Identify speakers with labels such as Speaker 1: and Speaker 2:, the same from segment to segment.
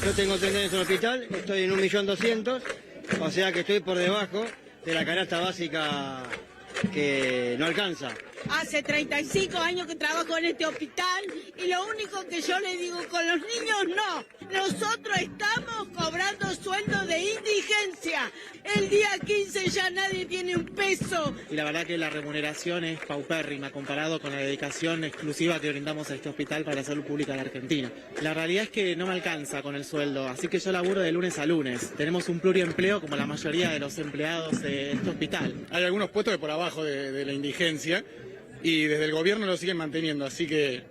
Speaker 1: Yo tengo 3 años en el hospital, estoy en 1.200.000, o sea que estoy por debajo de la canasta básica que no alcanza.
Speaker 2: Hace 35 años que trabajo en este hospital y lo único que yo le digo con los niños no. Nosotros estamos cobrando sueldo de indigencia. El día 15 ya nadie tiene un peso.
Speaker 3: Y la verdad que la remuneración es paupérrima comparado con la dedicación exclusiva que brindamos a este hospital para la salud pública de la Argentina. La realidad es que no me alcanza con el sueldo, así que yo laburo de lunes a lunes. Tenemos un pluriempleo como la mayoría de los empleados de este hospital.
Speaker 4: Hay algunos puestos que por abajo de la indigencia y desde el gobierno lo siguen manteniendo, así que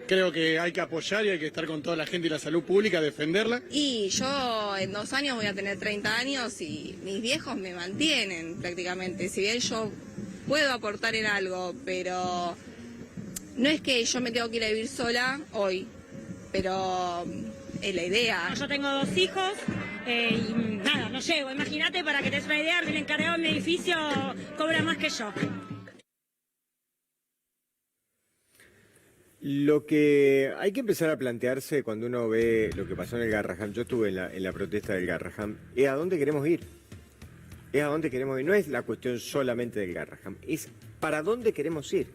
Speaker 4: creo que hay que apoyar y hay que estar con toda la gente y la salud pública, defenderla.
Speaker 5: Y yo en 2 años voy a tener 30 años y mis viejos me mantienen prácticamente. Si bien yo puedo aportar en algo, pero no es que yo me tengo que ir a vivir sola hoy, pero es la idea.
Speaker 6: Yo tengo 2 hijos y nada, no llego. Imagínate, para que te des una idea, el encargado de mi edificio cobra más que yo.
Speaker 7: Lo que hay que empezar a plantearse cuando uno ve lo que pasó en el Garrahan, yo estuve en la protesta del Garrahan, es a dónde queremos ir. Es a dónde queremos ir. No es la cuestión solamente del Garrahan, es para dónde queremos ir.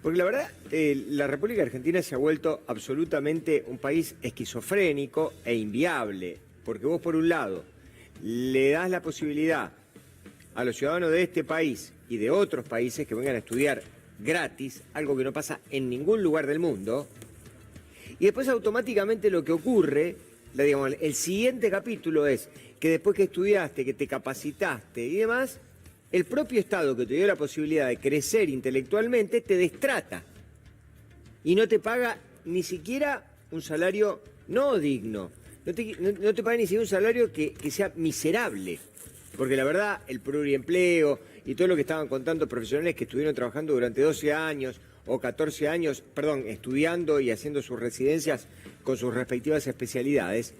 Speaker 7: Porque la verdad, la República Argentina se ha vuelto absolutamente un país esquizofrénico e inviable. Porque vos, por un lado, le das la posibilidad a los ciudadanos de este país y de otros países que vengan a estudiar gratis, algo que no pasa en ningún lugar del mundo, y después automáticamente lo que ocurre, digamos, el siguiente capítulo es que después que estudiaste, que te capacitaste y demás, el propio Estado que te dio la posibilidad de crecer intelectualmente te destrata y no te paga ni siquiera un salario no digno, no te paga ni siquiera un salario que sea miserable, porque la verdad el pluriempleo y todo lo que estaban contando profesionales que estuvieron trabajando durante 12 años o 14 años, estudiando y haciendo sus residencias con sus respectivas especialidades,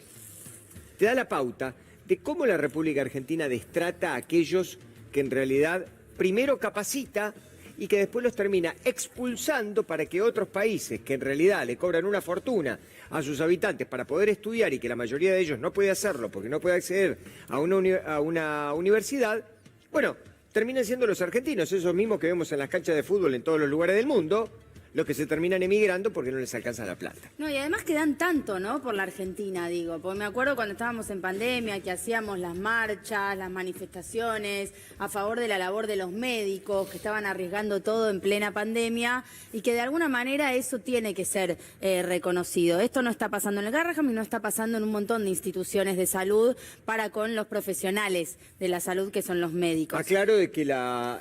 Speaker 7: te da la pauta de cómo la República Argentina destrata a aquellos que en realidad primero capacita y que después los termina expulsando para que otros países que en realidad le cobran una fortuna a sus habitantes para poder estudiar y que la mayoría de ellos no puede hacerlo porque no puede acceder a una universidad, bueno, terminan siendo los argentinos, esos mismos que vemos en las canchas de fútbol en todos los lugares del mundo, los que se terminan emigrando porque no les alcanza la plata.
Speaker 8: No, y además que dan tanto, ¿no?, por la Argentina, digo, porque me acuerdo cuando estábamos en pandemia que hacíamos las marchas, las manifestaciones a favor de la labor de los médicos que estaban arriesgando todo en plena pandemia y que de alguna manera eso tiene que ser reconocido. Esto no está pasando en el Garrahan y no está pasando en un montón de instituciones de salud para con los profesionales de la salud que son los médicos.
Speaker 7: Aclaro de que la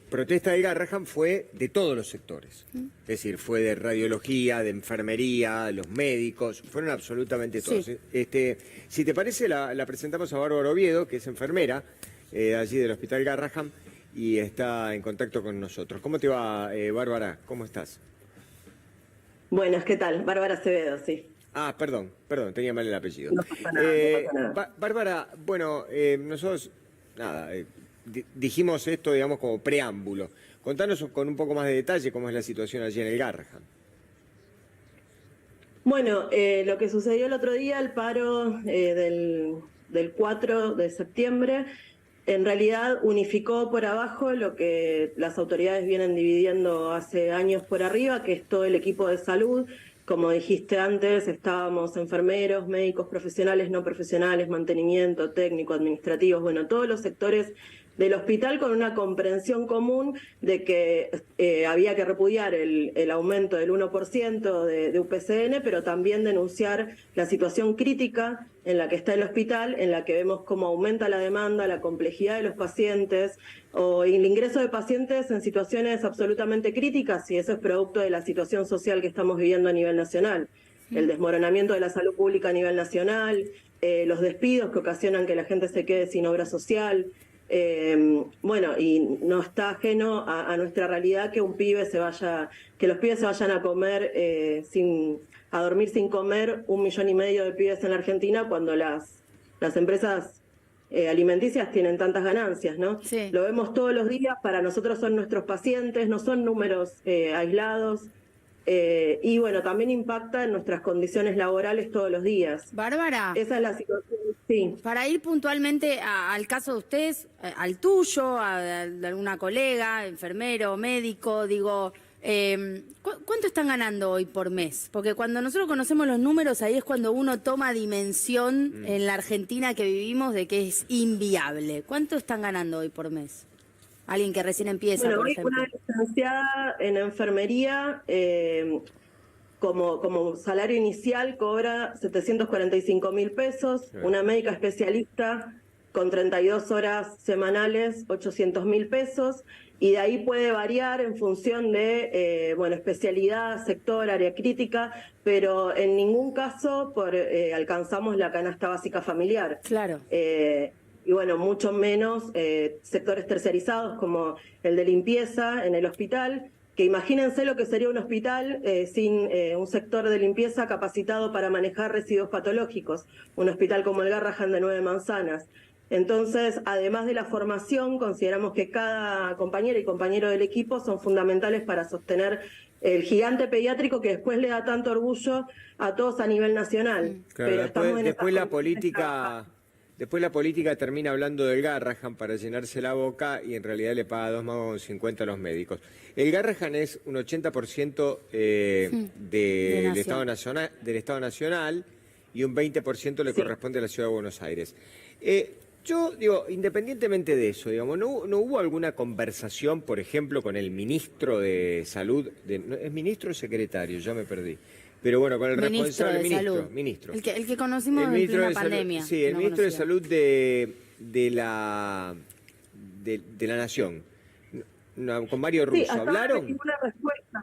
Speaker 7: protesta del Garrahan fue de todos los sectores, es decir, fue de radiología, de enfermería, los médicos, fueron absolutamente todos. Sí. Si te parece, la presentamos a Bárbara Oviedo, que es enfermera allí del Hospital Garrahan y está en contacto con nosotros. ¿Cómo te va, Bárbara? ¿Cómo estás?
Speaker 9: Buenas, ¿qué tal? Bárbara Acevedo, sí.
Speaker 7: Ah, perdón, tenía mal el apellido.
Speaker 9: No pasa nada, no pasa nada.
Speaker 7: Bárbara, bueno, nosotros, nada, dijimos esto, digamos, como preámbulo. Contanos con un poco más de detalle cómo es la situación allí en el Garrahan.
Speaker 9: Bueno, lo que sucedió el otro día, el paro del 4 de septiembre, en realidad unificó por abajo lo que las autoridades vienen dividiendo hace años por arriba, que es todo el equipo de salud. Como dijiste antes, estábamos enfermeros, médicos profesionales, no profesionales, mantenimiento, técnico, administrativos, bueno, todos los sectores del hospital con una comprensión común de que había que repudiar el aumento del 1% de UPCN, pero también denunciar la situación crítica en la que está el hospital, en la que vemos cómo aumenta la demanda, la complejidad de los pacientes o el ingreso de pacientes en situaciones absolutamente críticas, y eso es producto de la situación social que estamos viviendo a nivel nacional. El desmoronamiento de la salud pública a nivel nacional, los despidos que ocasionan que la gente se quede sin obra social. Bueno, y no está ajeno a nuestra realidad que los pibes se vayan a comer a dormir sin comer 1,5 millones de pibes en la Argentina cuando las empresas alimenticias tienen tantas ganancias, ¿no? Sí. Lo vemos todos los días, para nosotros son nuestros pacientes, no son números aislados. y bueno, también impacta en nuestras condiciones laborales todos los días.
Speaker 8: Bárbara.
Speaker 9: Esa es la situación, sí.
Speaker 8: Para ir puntualmente al caso de ustedes, al tuyo, de alguna colega, enfermero, médico, digo, ¿cuánto están ganando hoy por mes? Porque cuando nosotros conocemos los números, ahí es cuando uno toma dimensión en la Argentina que vivimos de que es inviable. ¿Cuánto están ganando hoy por mes? Alguien que recién empieza,
Speaker 9: Bueno,
Speaker 8: por
Speaker 9: hoy
Speaker 8: ejemplo.
Speaker 9: una licenciada en enfermería, como salario inicial cobra 745.000 pesos, una médica especialista con 32 horas semanales, 800.000 pesos, y de ahí puede variar en función de, especialidad, sector, área crítica, pero en ningún caso alcanzamos la canasta básica familiar.
Speaker 8: Claro.
Speaker 9: Y bueno, mucho menos sectores terciarizados como el de limpieza en el hospital, que imagínense lo que sería un hospital sin un sector de limpieza capacitado para manejar residuos patológicos, un hospital como el Garrahan de 9 Manzanas. Entonces, además de la formación, consideramos que cada compañera y compañero del equipo son fundamentales para sostener el gigante pediátrico que después le da tanto orgullo a todos a nivel nacional.
Speaker 7: Claro,
Speaker 9: Pero
Speaker 7: después la política termina hablando del Garrahan para llenarse la boca y en realidad le paga 2,50 a los médicos. El Garrahan es un 80% del Estado Nacional y un 20% le corresponde a la Ciudad de Buenos Aires. Yo digo, independientemente de eso, digamos, ¿no hubo alguna conversación, por ejemplo, con el ministro de Salud? ¿Es ministro o secretario? Ya me perdí. Pero bueno, con el responsable ministro.
Speaker 8: El que conocimos en plena pandemia.
Speaker 7: Sí, el ministro de Salud de la Nación. Con Mario Russo. ¿Hablaron?
Speaker 9: No hay ninguna respuesta.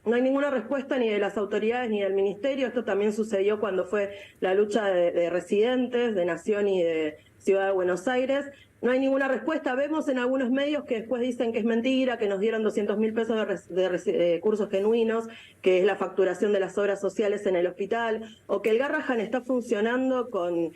Speaker 9: No hay ninguna respuesta ni de las autoridades ni del ministerio. Esto también sucedió cuando fue la lucha de residentes, de Nación y de Ciudad de Buenos Aires. No hay ninguna respuesta. Vemos en algunos medios que después dicen que es mentira, que nos dieron 200.000 pesos de cursos genuinos, que es la facturación de las obras sociales en el hospital, o que el Garrahan está funcionando con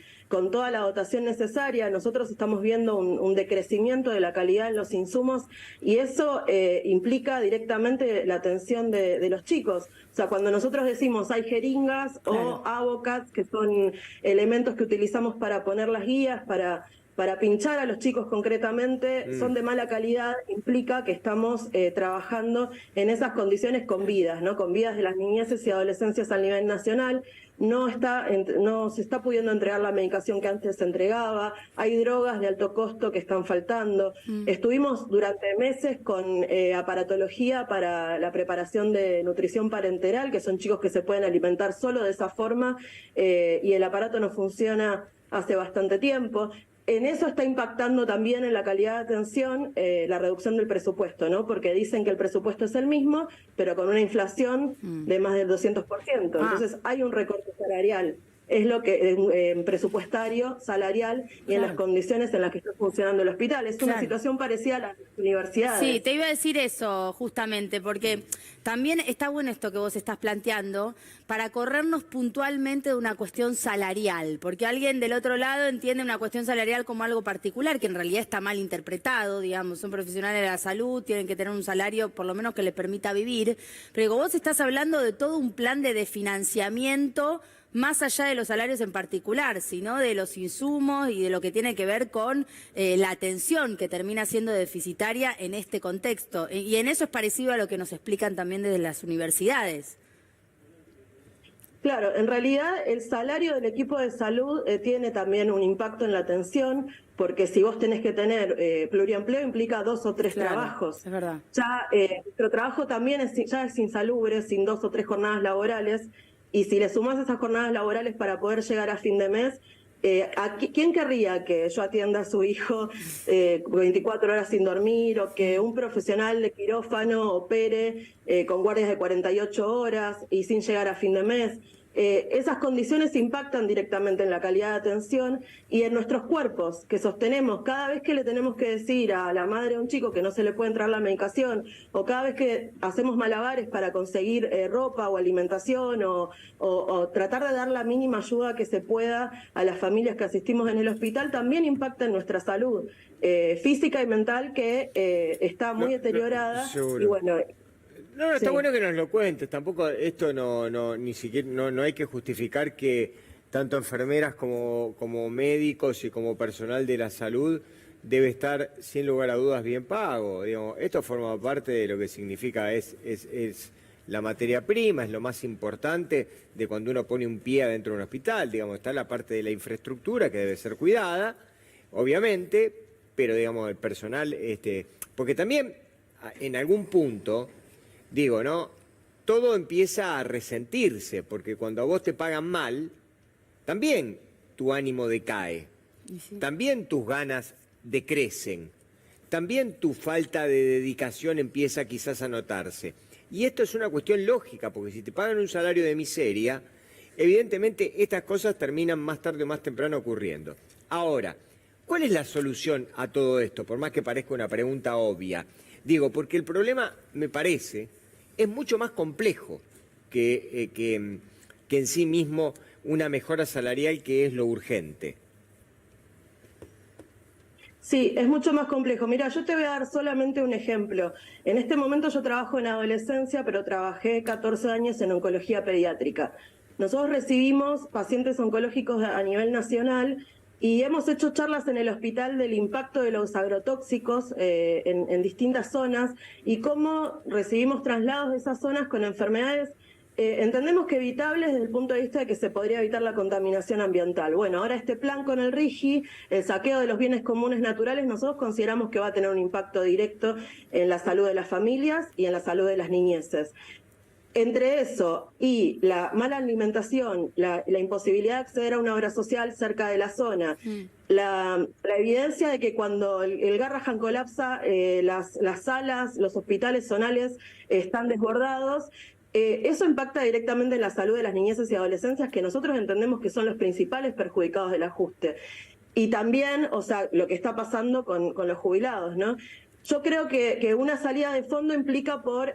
Speaker 9: toda la dotación necesaria. Nosotros estamos viendo un decrecimiento de la calidad en los insumos y eso implica directamente la atención de los chicos. O sea, cuando nosotros decimos hay jeringas o abocas, que son elementos que utilizamos para poner las guías, para pinchar a los chicos concretamente, son de mala calidad, implica que estamos trabajando en esas condiciones con vidas, ¿no? Con vidas de las niñeces y adolescencias a nivel nacional. No se está pudiendo entregar la medicación que antes se entregaba, hay drogas de alto costo que están faltando. Estuvimos durante meses con aparatología para la preparación de nutrición parenteral, que son chicos que se pueden alimentar solo de esa forma, y el aparato no funciona hace bastante tiempo. En eso está impactando también en la calidad de atención la reducción del presupuesto, ¿no? Porque dicen que el presupuesto es el mismo, pero con una inflación de más del 200%. Entonces hay un recorte salarial. Es lo que presupuestario, salarial y en las condiciones en las que está funcionando el hospital. Es una situación parecida a las universidades.
Speaker 8: Sí, te iba a decir eso justamente, porque también está bueno esto que vos estás planteando para corrernos puntualmente de una cuestión salarial, porque alguien del otro lado entiende una cuestión salarial como algo particular, que en realidad está mal interpretado, digamos, son profesionales de la salud, tienen que tener un salario por lo menos que les permita vivir, pero digo, vos estás hablando de todo un plan de financiamiento más allá de los salarios en particular, sino de los insumos y de lo que tiene que ver con la atención que termina siendo deficitaria en este contexto. Y en eso es parecido a lo que nos explican también desde las universidades.
Speaker 9: Claro, en realidad el salario del equipo de salud tiene también un impacto en la atención, porque si vos tenés que tener pluriempleo implica 2 o 3 trabajos.
Speaker 8: Es verdad.
Speaker 9: Ya nuestro trabajo también es insalubre, sin 2 o 3 jornadas laborales. Y si le sumás esas jornadas laborales para poder llegar a fin de mes, ¿quién querría que yo atienda a su hijo 24 horas sin dormir o que un profesional de quirófano opere con guardias de 48 horas y sin llegar a fin de mes? Esas condiciones impactan directamente en la calidad de atención y en nuestros cuerpos que sostenemos. Cada vez que le tenemos que decir a la madre de un chico que no se le puede entrar la medicación, o cada vez que hacemos malabares para conseguir ropa o alimentación o tratar de dar la mínima ayuda que se pueda a las familias que asistimos en el hospital, también impacta en nuestra salud física y mental, que está muy deteriorada.
Speaker 7: Seguro.
Speaker 9: Y bueno,
Speaker 7: No, está
Speaker 9: Sí.
Speaker 7: bueno que nos lo cuentes. Tampoco esto ni siquiera no hay que justificar que tanto enfermeras como médicos y como personal de la salud debe estar sin lugar a dudas bien pago. Digamos, esto forma parte de lo que significa es la materia prima, es lo más importante de cuando uno pone un pie adentro de un hospital. Digamos, está la parte de la infraestructura que debe ser cuidada, obviamente, pero digamos el personal, porque también en algún punto digo, ¿no? Todo empieza a resentirse, porque cuando a vos te pagan mal, también tu ánimo decae, también tus ganas decrecen, también tu falta de dedicación empieza quizás a notarse. Y esto es una cuestión lógica, porque si te pagan un salario de miseria, evidentemente estas cosas terminan más tarde o más temprano ocurriendo. Ahora, ¿cuál es la solución a todo esto? Por más que parezca una pregunta obvia. Digo, porque el problema, me parece, es mucho más complejo que en sí mismo una mejora salarial, que es lo urgente.
Speaker 9: Sí, es mucho más complejo. Mira, yo te voy a dar solamente un ejemplo. En este momento yo trabajo en adolescencia, pero trabajé 14 años en oncología pediátrica. Nosotros recibimos pacientes oncológicos a nivel nacional y hemos hecho charlas en el hospital del impacto de los agrotóxicos en distintas zonas y cómo recibimos traslados de esas zonas con enfermedades entendemos que evitables desde el punto de vista de que se podría evitar la contaminación ambiental. Bueno, ahora este plan con el RIGI, el saqueo de los bienes comunes naturales, nosotros consideramos que va a tener un impacto directo en la salud de las familias y en la salud de las niñeces. Entre eso y la mala alimentación, la imposibilidad de acceder a una obra social cerca de la zona, la evidencia de que cuando el Garrahan colapsa, las salas, los hospitales zonales están desbordados, eso impacta directamente en la salud de las niñeces y adolescencias, que nosotros entendemos que son los principales perjudicados del ajuste. Y también, o sea, lo que está pasando con los jubilados, ¿no? Yo creo que una salida de fondo implica por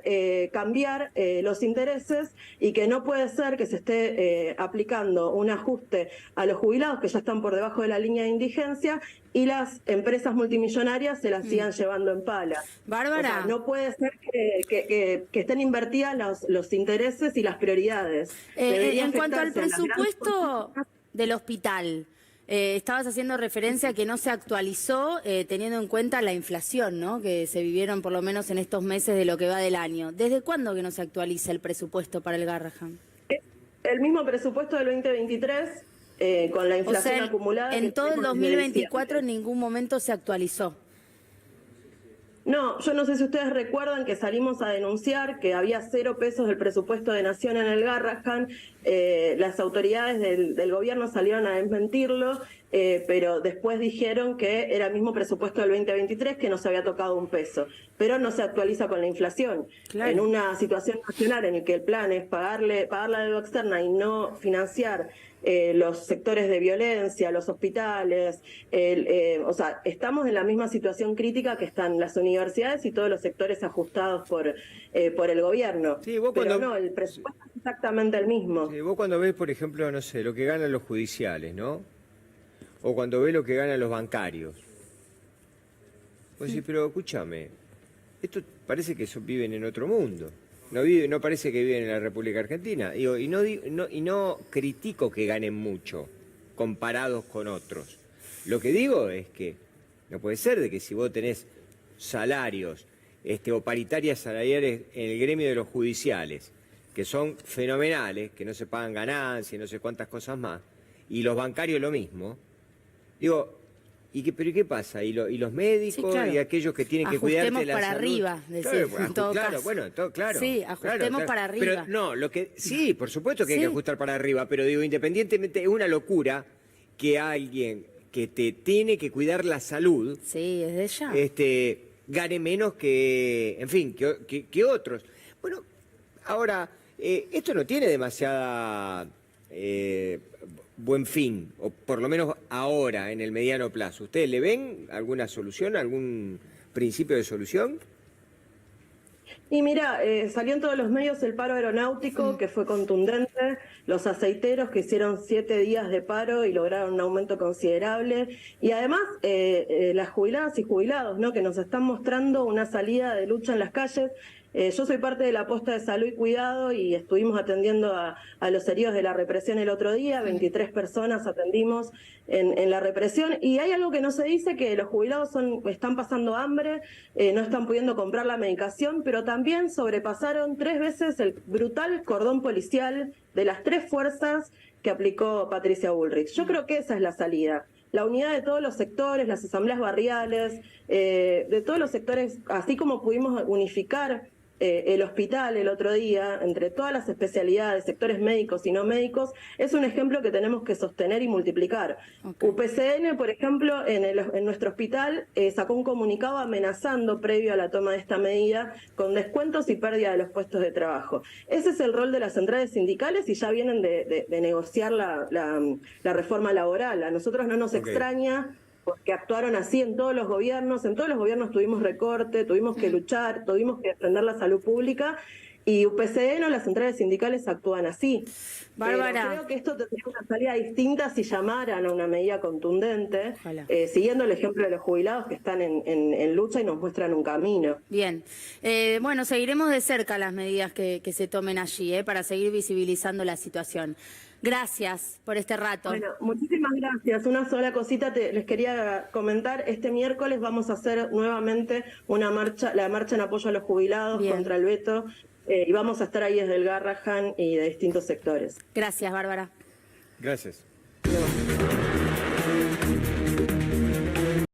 Speaker 9: cambiar los intereses y que no puede ser que se esté aplicando un ajuste a los jubilados que ya están por debajo de la línea de indigencia y las empresas multimillonarias se las sigan llevando en pala.
Speaker 8: Bárbara.
Speaker 9: O sea, no puede ser que estén invertidas los intereses y las prioridades.
Speaker 8: En cuanto al presupuesto del hospital, estabas haciendo referencia a que no se actualizó teniendo en cuenta la inflación, ¿no?, que se vivieron por lo menos en estos meses de lo que va del año. ¿Desde cuándo que no se actualiza el presupuesto para el Garrahan?
Speaker 9: El mismo presupuesto del 2023, con la inflación acumulada.
Speaker 8: En todo el 2024 en ningún momento se actualizó.
Speaker 9: No, yo no sé si ustedes recuerdan que salimos a denunciar que había 0 pesos del presupuesto de Nación en el Garrahan. Las autoridades del gobierno salieron a desmentirlo, pero después dijeron que era el mismo presupuesto del 2023, que no se había tocado un peso. Pero no se actualiza con la inflación.
Speaker 8: Claro.
Speaker 9: En una situación nacional en la que el plan es pagar la deuda externa y no financiar los sectores de violencia, los hospitales, o sea, estamos en la misma situación crítica que están las universidades y todos los sectores ajustados por el gobierno.
Speaker 7: Sí, vos
Speaker 9: pero
Speaker 7: cuando...
Speaker 9: no, el presupuesto es exactamente el mismo.
Speaker 7: Sí, vos cuando ves, por ejemplo, no sé, lo que ganan los judiciales, ¿no? O cuando ves lo que ganan los bancarios. Vos decís, pero escúchame, esto parece que viven en otro mundo. No parece que viven en la República Argentina. Digo, y no critico que ganen mucho comparados con otros. Lo que digo es que no puede ser de que si vos tenés salarios o paritarias salariales en el gremio de los judiciales, que son fenomenales, que no se pagan ganancias y no sé cuántas cosas más, y los bancarios lo mismo, digo... ¿Pero qué pasa? ¿Y los médicos, sí, claro, y aquellos que tienen que cuidarte la salud?
Speaker 8: Ajustemos para arriba, decir,
Speaker 7: claro,
Speaker 8: en todo caso.
Speaker 7: Bueno, claro.
Speaker 8: Sí, ajustemos
Speaker 7: claro.
Speaker 8: para arriba.
Speaker 7: Pero no, sí, por supuesto que hay que ajustar para arriba, pero digo, independientemente, es una locura que alguien que te tiene que cuidar la salud,
Speaker 8: sí, desde ya,
Speaker 7: gane menos que, en fin, que otros. Bueno, ahora, esto no tiene demasiada... buen fin, o por lo menos ahora, en el mediano plazo. ¿Ustedes le ven alguna solución, algún principio de solución?
Speaker 9: Y mira, salió en todos los medios el paro aeronáutico, que fue contundente, los aceiteros que hicieron 7 días de paro y lograron un aumento considerable, y además las jubiladas y jubilados, ¿no?, que nos están mostrando una salida de lucha en las calles. Yo soy parte de la posta de salud y cuidado y estuvimos atendiendo a los heridos de la represión el otro día, 23 personas atendimos en la represión, y hay algo que no se dice, que los jubilados están pasando hambre, no están pudiendo comprar la medicación, pero también sobrepasaron 3 veces el brutal cordón policial de las 3 fuerzas que aplicó Patricia Bullrich. Yo creo que esa es la salida. La unidad de todos los sectores, las asambleas barriales, de todos los sectores, así como pudimos unificar el hospital el otro día, entre todas las especialidades, sectores médicos y no médicos, es un ejemplo que tenemos que sostener y multiplicar.
Speaker 8: Okay.
Speaker 9: UPCN, por ejemplo, en nuestro hospital sacó un comunicado amenazando, previo a la toma de esta medida, con descuentos y pérdida de los puestos de trabajo. Ese es el rol de las centrales sindicales y ya vienen de negociar la reforma laboral. A nosotros no nos extraña, porque actuaron así en todos los gobiernos tuvimos recorte, tuvimos que luchar, tuvimos que defender la salud pública, y UPCN o las centrales sindicales actúan así.
Speaker 8: Bárbara.
Speaker 9: Pero creo que esto tendría una salida distinta si llamaran a una medida contundente, siguiendo el ejemplo de los jubilados que están en lucha y nos muestran un camino.
Speaker 8: Bien. Bueno, seguiremos de cerca las medidas que se tomen allí, para seguir visibilizando la situación. Gracias por este rato.
Speaker 9: Bueno, muchísimas gracias. Una sola cosita les quería comentar. Este miércoles vamos a hacer nuevamente la marcha en apoyo a los jubilados. Bien. Contra el veto, y vamos a estar ahí desde el Garrahan y de distintos sectores.
Speaker 8: Gracias, Bárbara.
Speaker 7: Gracias.
Speaker 9: No.